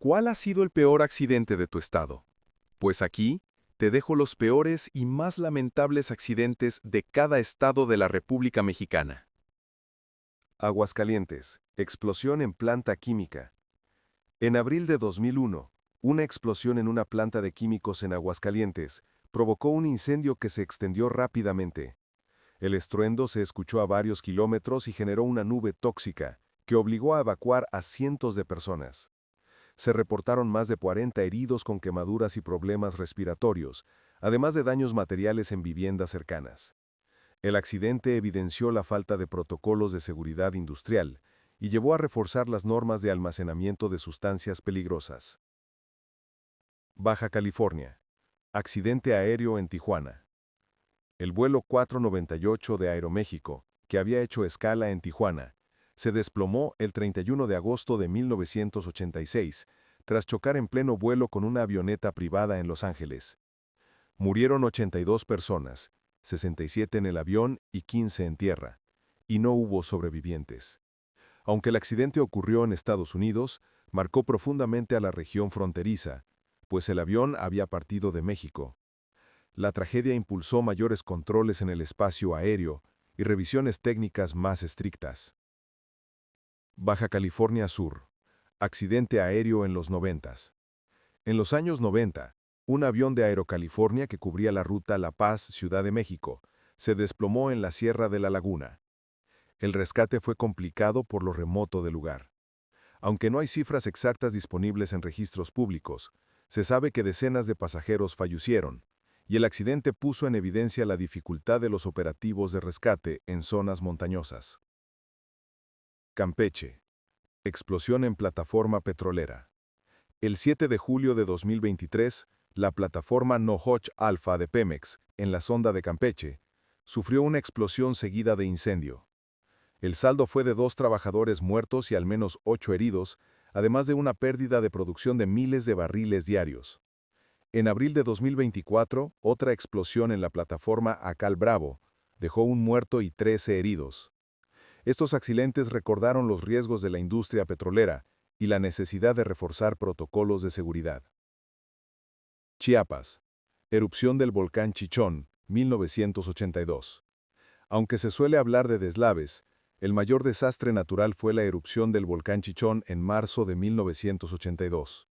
¿Cuál ha sido el peor accidente de tu estado? Pues aquí te dejo los peores y más lamentables accidentes de cada estado de la República Mexicana. Aguascalientes. Explosión en planta química. En abril de 2001, una explosión en una planta de químicos en Aguascalientes provocó un incendio que se extendió rápidamente. El estruendo se escuchó a varios kilómetros y generó una nube tóxica que obligó a evacuar a cientos de personas. Se reportaron más de 40 heridos con quemaduras y problemas respiratorios, además de daños materiales en viviendas cercanas. El accidente evidenció la falta de protocolos de seguridad industrial y llevó a reforzar las normas de almacenamiento de sustancias peligrosas. Baja California. Accidente aéreo en Tijuana. El vuelo 498 de Aeroméxico, que había hecho escala en Tijuana, se desplomó el 31 de agosto de 1986, tras chocar en pleno vuelo con una avioneta privada en Los Ángeles. Murieron 82 personas, 67 en el avión y 15 en tierra, y no hubo sobrevivientes. Aunque el accidente ocurrió en Estados Unidos, marcó profundamente a la región fronteriza, pues el avión había partido de México. La tragedia impulsó mayores controles en el espacio aéreo y revisiones técnicas más estrictas. Baja California Sur. Accidente aéreo en los 90. En los años 90, un avión de Aerocalifornia que cubría la ruta La Paz-Ciudad de México se desplomó en la Sierra de la Laguna. El rescate fue complicado por lo remoto del lugar. Aunque no hay cifras exactas disponibles en registros públicos, se sabe que decenas de pasajeros fallecieron, y el accidente puso en evidencia la dificultad de los operativos de rescate en zonas montañosas. Campeche. Explosión en plataforma petrolera. El 7 de julio de 2023, la plataforma Nohoch Alpha de Pemex, en la sonda de Campeche, sufrió una explosión seguida de incendio. El saldo fue de 2 trabajadores muertos y al menos 8 heridos, además de una pérdida de producción de miles de barriles diarios. En abril de 2024, otra explosión en la plataforma Acal Bravo dejó un muerto y 13 heridos. Estos accidentes recordaron los riesgos de la industria petrolera y la necesidad de reforzar protocolos de seguridad. Chiapas. Erupción del volcán Chichón, 1982. Aunque se suele hablar de deslaves, el mayor desastre natural fue la erupción del volcán Chichón en marzo de 1982.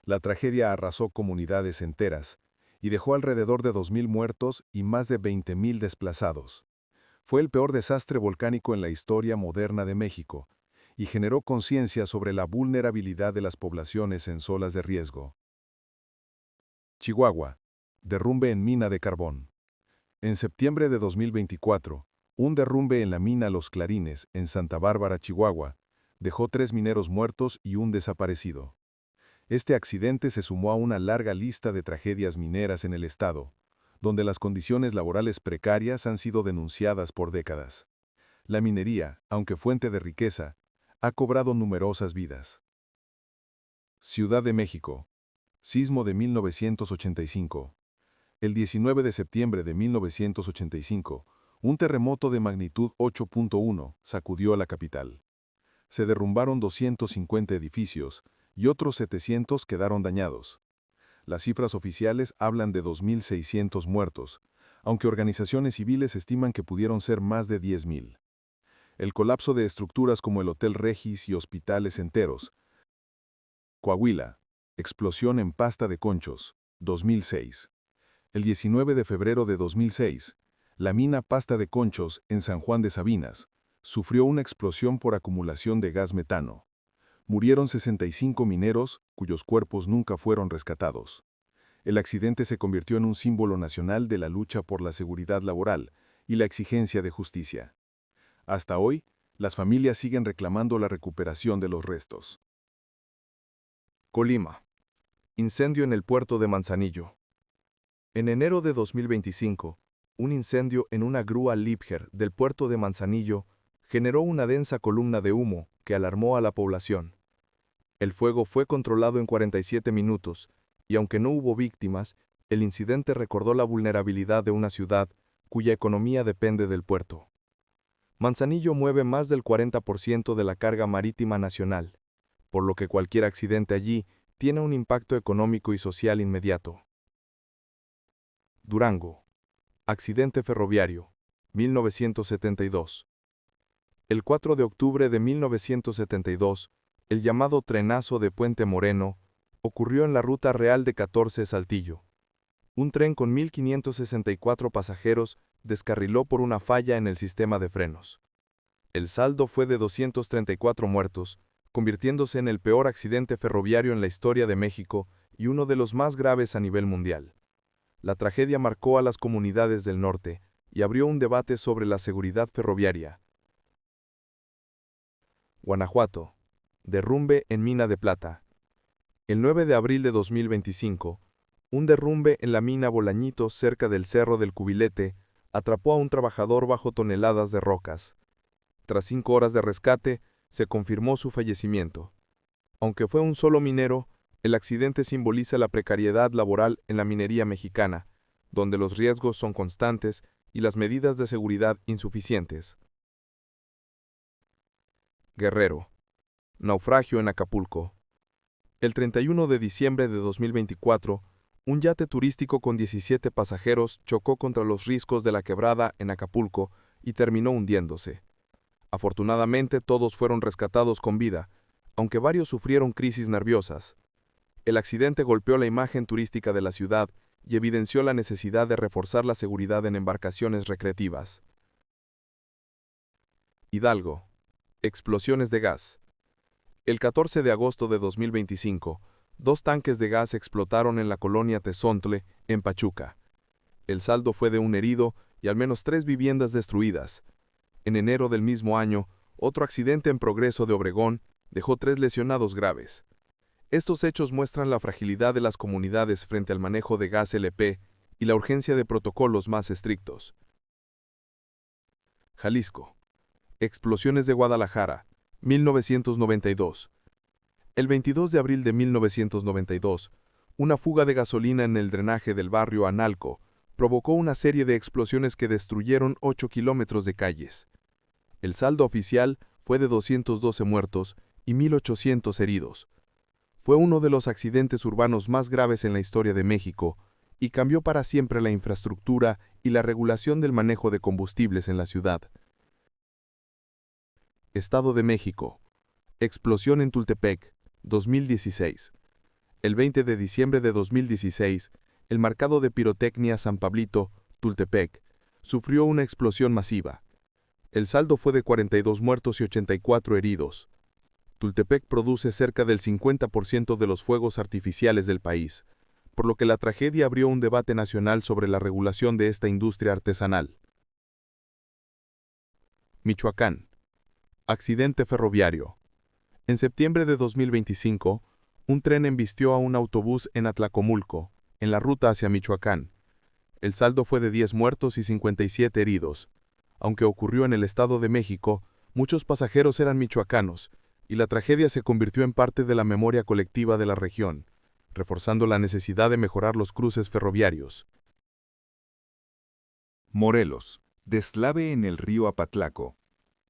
La tragedia arrasó comunidades enteras y dejó alrededor de 2.000 muertos y más de 20.000 desplazados. Fue el peor desastre volcánico en la historia moderna de México y generó conciencia sobre la vulnerabilidad de las poblaciones en zonas de riesgo. Chihuahua. Derrumbe en mina de carbón. En septiembre de 2024, un derrumbe en la mina Los Clarines, en Santa Bárbara, Chihuahua, dejó 3 mineros muertos y un desaparecido. Este accidente se sumó a una larga lista de tragedias mineras en el estado, donde las condiciones laborales precarias han sido denunciadas por décadas. La minería, aunque fuente de riqueza, ha cobrado numerosas vidas. Ciudad de México. Sismo de 1985. El 19 de septiembre de 1985, un terremoto de magnitud 8.1 sacudió a la capital. Se derrumbaron 250 edificios y otros 700 quedaron dañados. Las cifras oficiales hablan de 2.600 muertos, aunque organizaciones civiles estiman que pudieron ser más de 10.000. El colapso de estructuras como el Hotel Regis y hospitales enteros. Coahuila. Explosión en pasta de conchos, 2006. El 19 de febrero de 2006, la mina Pasta de Conchos, en San Juan de Sabinas, sufrió una explosión por acumulación de gas metano. Murieron 65 mineros, cuyos cuerpos nunca fueron rescatados. El accidente se convirtió en un símbolo nacional de la lucha por la seguridad laboral y la exigencia de justicia. Hasta hoy, las familias siguen reclamando la recuperación de los restos. Colima. Incendio en el puerto de Manzanillo. En enero de 2025, un incendio en una grúa Liebherr del puerto de Manzanillo generó una densa columna de humo que alarmó a la población. El fuego fue controlado en 47 minutos, y aunque no hubo víctimas, el incidente recordó la vulnerabilidad de una ciudad cuya economía depende del puerto. Manzanillo mueve más del 40% de la carga marítima nacional, por lo que cualquier accidente allí tiene un impacto económico y social inmediato. Durango. Accidente ferroviario, 1972. El 4 de octubre de 1972, el llamado trenazo de Puente Moreno ocurrió en la ruta real de 14 Saltillo. Un tren con 1.564 pasajeros descarriló por una falla en el sistema de frenos. El saldo fue de 234 muertos, convirtiéndose en el peor accidente ferroviario en la historia de México y uno de los más graves a nivel mundial. La tragedia marcó a las comunidades del norte y abrió un debate sobre la seguridad ferroviaria. Guanajuato. Derrumbe en mina de plata. El 9 de abril de 2025, un derrumbe en la mina Bolañitos cerca del Cerro del Cubilete atrapó a un trabajador bajo toneladas de rocas. Tras 5 horas de rescate, se confirmó su fallecimiento. Aunque fue un solo minero, el accidente simboliza la precariedad laboral en la minería mexicana, donde los riesgos son constantes y las medidas de seguridad insuficientes. Guerrero. Naufragio en Acapulco. El 31 de diciembre de 2024, un yate turístico con 17 pasajeros chocó contra los riscos de la quebrada en Acapulco y terminó hundiéndose. Afortunadamente, todos fueron rescatados con vida, aunque varios sufrieron crisis nerviosas. El accidente golpeó la imagen turística de la ciudad y evidenció la necesidad de reforzar la seguridad en embarcaciones recreativas. Hidalgo. Explosiones de gas. El 14 de agosto de 2025, 2 tanques de gas explotaron en la colonia Tezontle, en Pachuca. El saldo fue de un herido y al menos 3 viviendas destruidas. En enero del mismo año, otro accidente en Progreso de Obregón dejó 3 lesionados graves. Estos hechos muestran la fragilidad de las comunidades frente al manejo de gas LP y la urgencia de protocolos más estrictos. Jalisco. Explosiones de Guadalajara, 1992. El 22 de abril de 1992, una fuga de gasolina en el drenaje del barrio Analco provocó una serie de explosiones que destruyeron 8 kilómetros de calles. El saldo oficial fue de 212 muertos y 1.800 heridos. Fue uno de los accidentes urbanos más graves en la historia de México y cambió para siempre la infraestructura y la regulación del manejo de combustibles en la ciudad. Estado de México. Explosión en Tultepec, 2016. El 20 de diciembre de 2016, el mercado de pirotecnia San Pablito, Tultepec, sufrió una explosión masiva. El saldo fue de 42 muertos y 84 heridos. Tultepec produce cerca del 50% de los fuegos artificiales del país, por lo que la tragedia abrió un debate nacional sobre la regulación de esta industria artesanal. Michoacán. Accidente ferroviario. En septiembre de 2025, un tren embistió a un autobús en Atlacomulco, en la ruta hacia Michoacán. El saldo fue de 10 muertos y 57 heridos. Aunque ocurrió en el Estado de México, muchos pasajeros eran michoacanos, y la tragedia se convirtió en parte de la memoria colectiva de la región, reforzando la necesidad de mejorar los cruces ferroviarios. Morelos. Deslave en el río Apatlaco.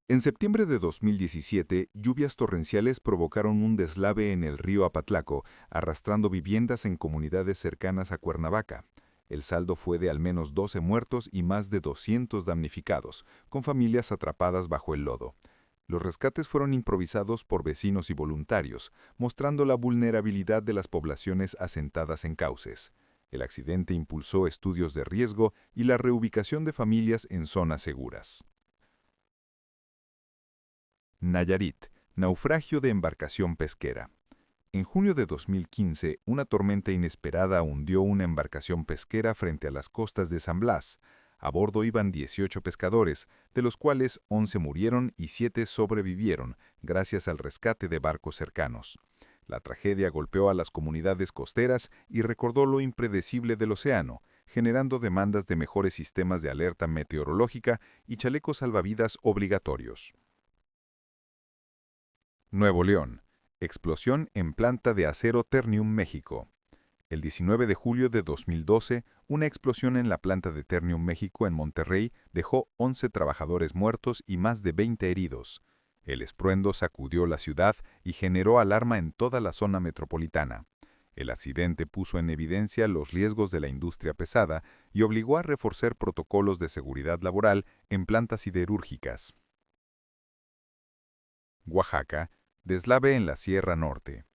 En septiembre de 2017, lluvias torrenciales provocaron un deslave en el río Apatlaco, arrastrando viviendas en comunidades cercanas a Cuernavaca. El saldo fue de al menos 12 muertos y más de 200 damnificados, con familias atrapadas bajo el lodo. Los rescates fueron improvisados por vecinos y voluntarios, mostrando la vulnerabilidad de las poblaciones asentadas en cauces. El accidente impulsó estudios de riesgo y la reubicación de familias en zonas seguras. Nayarit. Naufragio de embarcación pesquera. En junio de 2015, una tormenta inesperada hundió una embarcación pesquera frente a las costas de San Blas. A bordo iban 18 pescadores, de los cuales 11 murieron y 7 sobrevivieron, gracias al rescate de barcos cercanos. La tragedia golpeó a las comunidades costeras y recordó lo impredecible del océano, generando demandas de mejores sistemas de alerta meteorológica y chalecos salvavidas obligatorios. Nuevo León. Explosión en planta de acero Ternium, México. El 19 de julio de 2012, una explosión en la planta de Ternium, México, en Monterrey, dejó 11 trabajadores muertos y más de 20 heridos. El estruendo sacudió la ciudad y generó alarma en toda la zona metropolitana. El accidente puso en evidencia los riesgos de la industria pesada y obligó a reforzar protocolos de seguridad laboral en plantas siderúrgicas. Oaxaca, deslave en la Sierra Norte.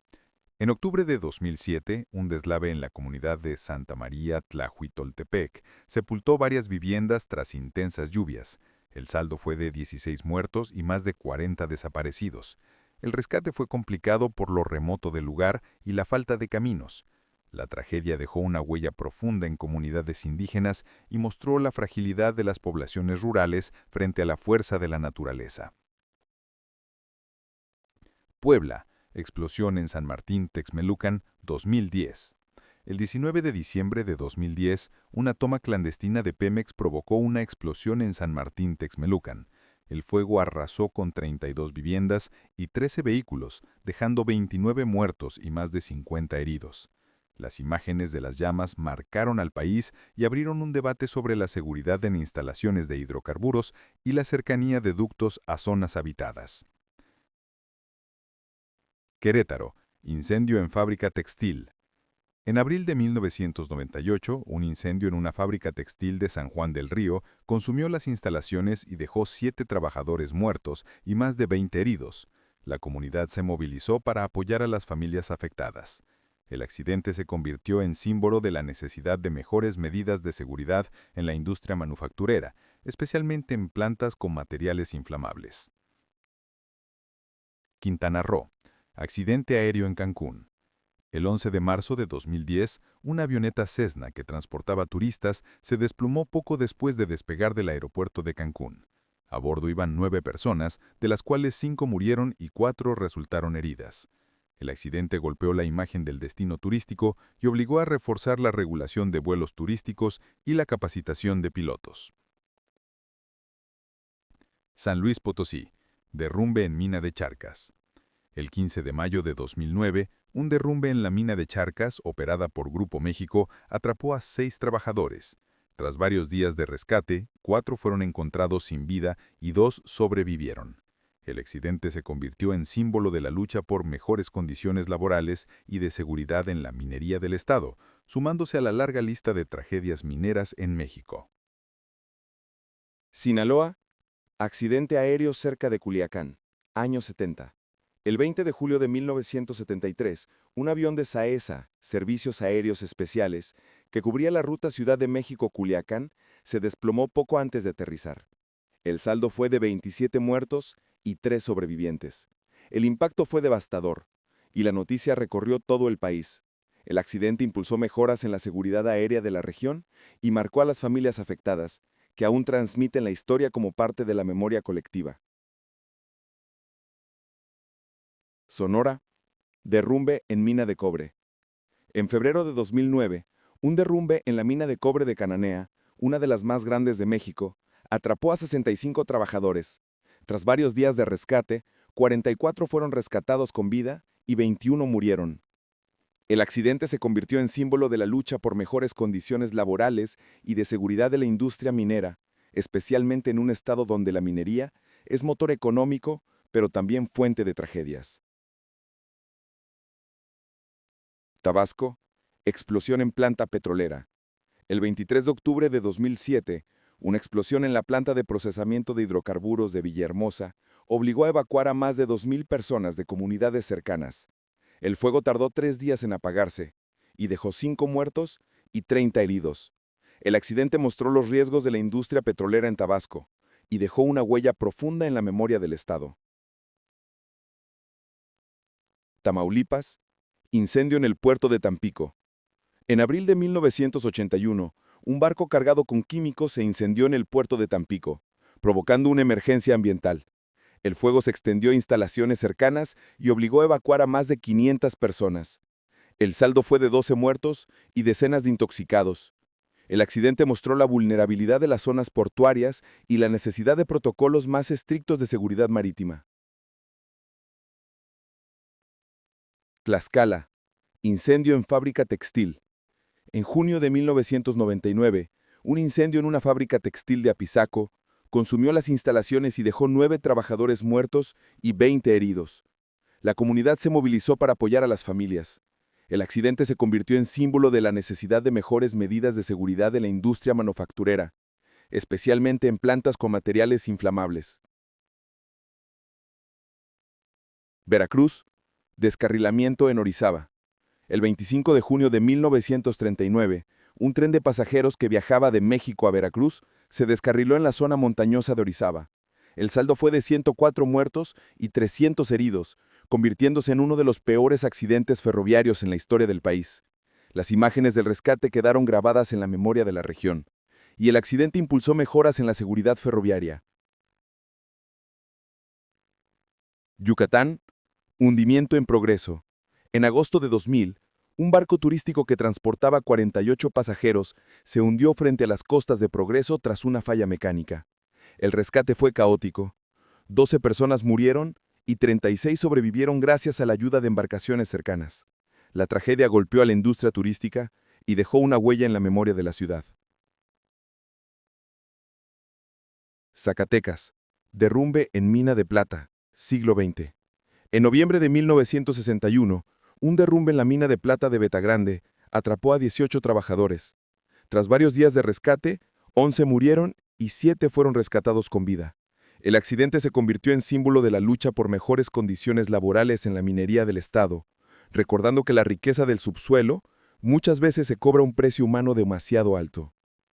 En octubre de 2007, un deslave en la comunidad de Santa María Tlahuitoltepec sepultó varias viviendas tras intensas lluvias. El saldo fue de 16 muertos y más de 40 desaparecidos. El rescate fue complicado por lo remoto del lugar y la falta de caminos. La tragedia dejó una huella profunda en comunidades indígenas y mostró la fragilidad de las poblaciones rurales frente a la fuerza de la naturaleza. Puebla. Explosión en San Martín Texmelucan, 2010. El 19 de diciembre de 2010, una toma clandestina de Pemex provocó una explosión en San Martín Texmelucan. El fuego arrasó con 32 viviendas y 13 vehículos, dejando 29 muertos y más de 50 heridos. Las imágenes de las llamas marcaron al país y abrieron un debate sobre la seguridad en instalaciones de hidrocarburos y la cercanía de ductos a zonas habitadas. Querétaro. Incendio en fábrica textil. En abril de 1998, un incendio en una fábrica textil de San Juan del Río consumió las instalaciones y dejó 7 trabajadores muertos y más de 20 heridos. La comunidad se movilizó para apoyar a las familias afectadas. El accidente se convirtió en símbolo de la necesidad de mejores medidas de seguridad en la industria manufacturera, especialmente en plantas con materiales inflamables. Quintana Roo. Accidente aéreo en Cancún. El 11 de marzo de 2010, una avioneta Cessna que transportaba turistas se desplomó poco después de despegar del aeropuerto de Cancún. A bordo iban 9 personas, de las cuales 5 murieron y 4 resultaron heridas. El accidente golpeó la imagen del destino turístico y obligó a reforzar la regulación de vuelos turísticos y la capacitación de pilotos. San Luis Potosí. Derrumbe en mina de Charcas. El 15 de mayo de 2009, un derrumbe en la mina de Charcas, operada por Grupo México, atrapó a 6 trabajadores. Tras varios días de rescate, 4 fueron encontrados sin vida y 2 sobrevivieron. El accidente se convirtió en símbolo de la lucha por mejores condiciones laborales y de seguridad en la minería del Estado, sumándose a la larga lista de tragedias mineras en México. Sinaloa. Accidente aéreo cerca de Culiacán. Años 70. El 20 de julio de 1973, un avión de SAESA, Servicios Aéreos Especiales, que cubría la ruta Ciudad de México-Culiacán, se desplomó poco antes de aterrizar. El saldo fue de 27 muertos y 3 sobrevivientes. El impacto fue devastador, y la noticia recorrió todo el país. El accidente impulsó mejoras en la seguridad aérea de la región y marcó a las familias afectadas, que aún transmiten la historia como parte de la memoria colectiva. Sonora. Derrumbe en mina de cobre. En febrero de 2009, un derrumbe en la mina de cobre de Cananea, una de las más grandes de México, atrapó a 65 trabajadores. Tras varios días de rescate, 44 fueron rescatados con vida y 21 murieron. El accidente se convirtió en símbolo de la lucha por mejores condiciones laborales y de seguridad de la industria minera, especialmente en un estado donde la minería es motor económico, pero también fuente de tragedias. Tabasco. Explosión en planta petrolera. El 23 de octubre de 2007, una explosión en la planta de procesamiento de hidrocarburos de Villahermosa obligó a evacuar a más de 2,000 personas de comunidades cercanas. El fuego tardó 3 días en apagarse y dejó 5 muertos y 30 heridos. El accidente mostró los riesgos de la industria petrolera en Tabasco y dejó una huella profunda en la memoria del Estado. Tamaulipas. Incendio en el puerto de Tampico. En abril de 1981, un barco cargado con químicos se incendió en el puerto de Tampico, provocando una emergencia ambiental. El fuego se extendió a instalaciones cercanas y obligó a evacuar a más de 500 personas. El saldo fue de 12 muertos y decenas de intoxicados. El accidente mostró la vulnerabilidad de las zonas portuarias y la necesidad de protocolos más estrictos de seguridad marítima. Tlaxcala. Incendio en fábrica textil. En junio de 1999, un incendio en una fábrica textil de Apizaco consumió las instalaciones y dejó 9 trabajadores muertos y 20 heridos. La comunidad se movilizó para apoyar a las familias. El accidente se convirtió en símbolo de la necesidad de mejores medidas de seguridad de la industria manufacturera, especialmente en plantas con materiales inflamables. Veracruz, descarrilamiento en Orizaba. El 25 de junio de 1939, un tren de pasajeros que viajaba de México a Veracruz se descarriló en la zona montañosa de Orizaba. El saldo fue de 104 muertos y 300 heridos, convirtiéndose en uno de los peores accidentes ferroviarios en la historia del país. Las imágenes del rescate quedaron grabadas en la memoria de la región, y el accidente impulsó mejoras en la seguridad ferroviaria. Yucatán, hundimiento en progreso. En agosto de 2000, un barco turístico que transportaba 48 pasajeros se hundió frente a las costas de Progreso tras una falla mecánica. El rescate fue caótico. 12 personas murieron y 36 sobrevivieron gracias a la ayuda de embarcaciones cercanas. La tragedia golpeó a la industria turística y dejó una huella en la memoria de la ciudad. Zacatecas, derrumbe en mina de plata, siglo XX. En noviembre de 1961, un derrumbe en la mina de plata de Betagrande atrapó a 18 trabajadores. Tras varios días de rescate, 11 murieron y 7 fueron rescatados con vida. El accidente se convirtió en símbolo de la lucha por mejores condiciones laborales en la minería del Estado, recordando que la riqueza del subsuelo muchas veces se cobra un precio humano demasiado alto.